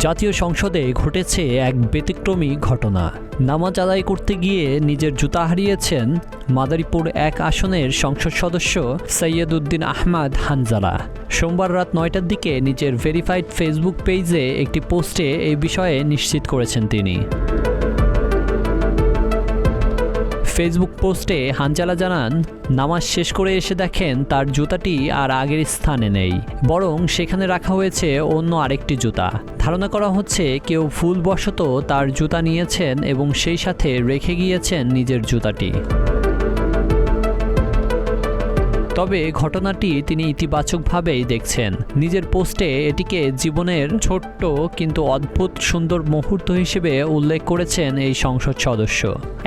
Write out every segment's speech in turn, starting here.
জাতীয় সংসদে ঘটেছে এক ব্যতিক্রমী ঘটনা। নামাজ আদায় করতে গিয়ে নিজের জুতা হারিয়েছেন মাদারীপুর 1 আসনের সংসদ সদস্য সৈয়দ উদ্দিন আহমদ হানজালা। সোমবার রাত 9টার দিকে নিজের ভেরিফাইড ফেসবুক পেজে একটি পোস্টে এই বিষয়ে নিশ্চিত করেছেন তিনি। ফেসবুক পোস্টে হানজালা জানান, নামাজ শেষ করে এসে দেখেন তার জুতাটি আর আগের স্থানে নেই, বরং সেখানে রাখা হয়েছে অন্য আরেকটি জুতা। ধারণা করা হচ্ছে কেউ ভুলবশত তার জুতা নিয়েছেন এবং সেই সাথে রেখে গিয়েছেন নিজের জুতাটি। তবে ঘটনাটি তিনি ইতিবাচকভাবেই দেখছেন। নিজের পোস্টে এটিকে জীবনের ছোট্ট কিন্তু অদ্ভুত সুন্দর মুহূর্ত হিসেবে উল্লেখ করেছেন এই সংসদ সদস্য।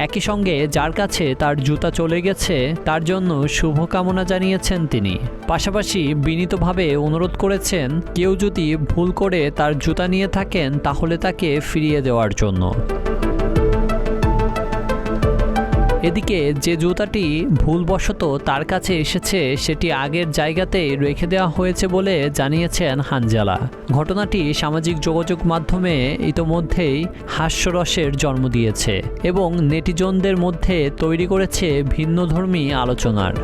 একই সঙ্গে যার কাছে তার জুতা চলে গেছে তার জন্য শুভকামনা জানিয়েছেন তিনি। পাশাপাশি বিনীতভাবে অনুরোধ করেছেন কেউ যদি ভুল করে তার জুতা নিয়ে থাকেন তাহলে তাকে ফিরিয়ে দেওয়ার জন্য। এদিকে যে জুতাটি ভুলবশত তার কাছে এসেছে সেটি আগের জায়গাতেই রেখে দেওয়া হয়েছে বলে জানিয়েছেন হানজালা। ঘটনাটি সামাজিক যোগাযোগ মাধ্যমে ইতোমধ্যেই হাস্যরসের জন্ম দিয়েছে এবং নেটিজনদের মধ্যে তৈরি করেছে ভিন্নধর্মী আলোচনার।